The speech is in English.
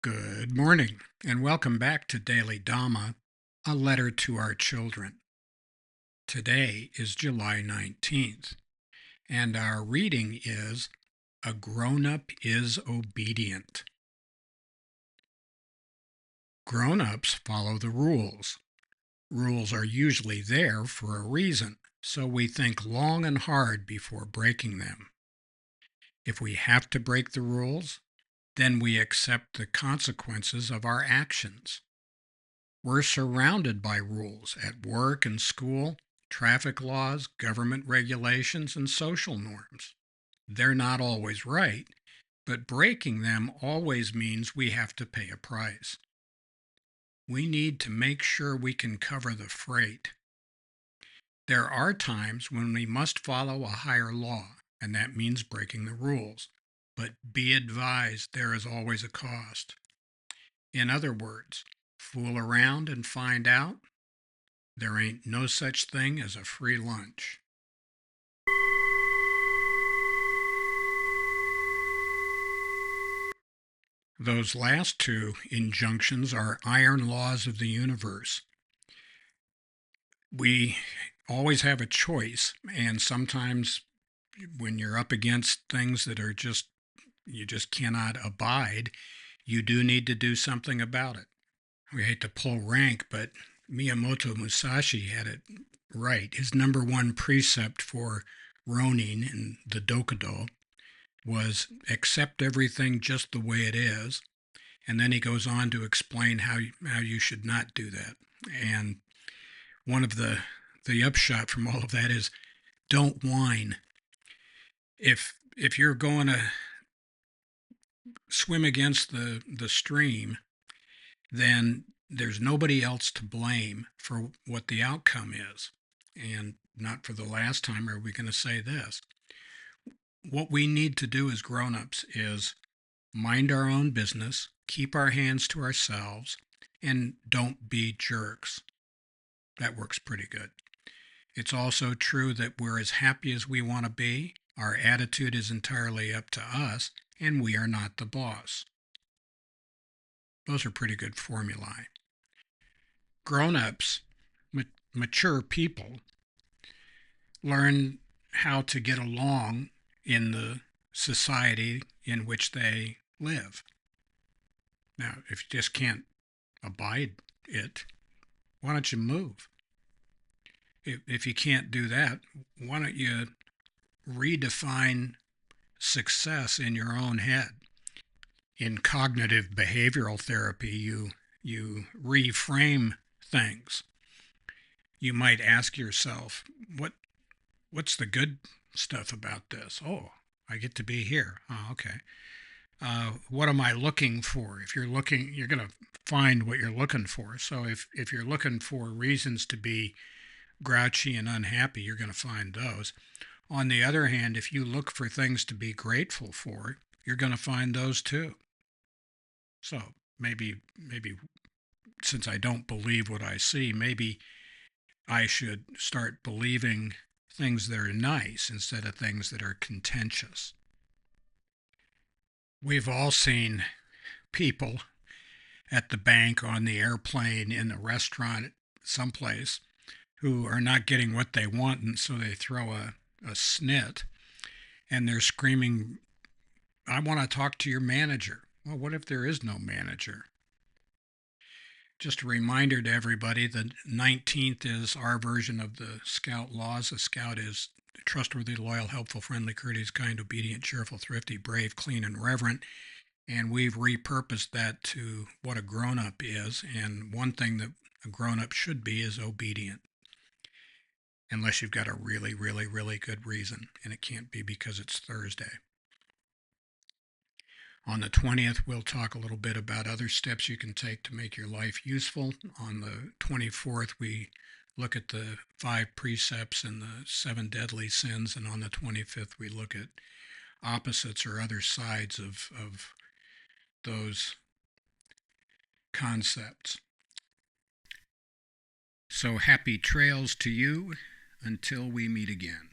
Good morning, and welcome back to Daily Dhamma, a letter to our children. Today is July 19th, and our reading is A Grown-Up is Obedient. Grown-ups follow the rules. Rules are usually there for a reason, so we think long and hard before breaking them. If we have to break the rules, then we accept the consequences of our actions. We're surrounded by rules at work and school, traffic laws, government regulations, and social norms. They're not always right, but breaking them always means we have to pay a price. We need to make sure we can cover the freight. There are times when we must follow a higher law, and that means breaking the rules. But be advised, there is always a cost. In other words, fool around and find out, there ain't no such thing as a free lunch. Those last two injunctions are iron laws of the universe. We always have a choice, and sometimes when you're up against things that are you just cannot abide, you do need to do something about it. We hate to pull rank, but Miyamoto Musashi had it right. His number one precept for Ronin in the Dokudo was accept everything just the way it is. And then he goes on to explain how you should not do that. And one of the upshot from all of that is don't whine. If you're going to swim against the stream, then there's nobody else to blame for what the outcome is. And not for the last time are we going to say this. What we need to do as grown-ups is mind our own business, keep our hands to ourselves, and don't be jerks. That works pretty good. It's also true that we're as happy as we want to be, our attitude is entirely up to us, and we are not the boss. Those are pretty good formulae. Grown-ups, mature people, learn how to get along in the society in which they live. Now, if you just can't abide it, why don't you move? If you can't do that, why don't you redefine success in your own head? In cognitive behavioral therapy, you reframe things. You might ask yourself, what's the good stuff about this? Oh, I get to be here. Oh, okay. What am I looking for? If you're looking, you're going to find what you're looking for. So if you're looking for reasons to be grouchy and unhappy, you're going to find those. On the other hand, if you look for things to be grateful for, you're going to find those too. So maybe since I don't believe what I see, maybe I should start believing things that are nice instead of things that are contentious. We've all seen people at the bank, on the airplane, in the restaurant, someplace, who are not getting what they want, and so they throw a snit, and they're screaming, I want to talk to your manager. Well, what if there is no manager? Just a reminder to everybody, the 19th is our version of the Scout laws. A Scout is trustworthy, loyal, helpful, friendly, courteous, kind, obedient, cheerful, thrifty, brave, clean, and reverent. And we've repurposed that to what a grown-up is. And one thing that a grown-up should be is obedient. Unless you've got a really, really, really good reason. And it can't be because it's Thursday. On the 20th, we'll talk a little bit about other steps you can take to make your life useful. On the 24th, we look at the 5 precepts and the 7 deadly sins. And on the 25th, we look at opposites or other sides of those concepts. So happy trails to you until we meet again.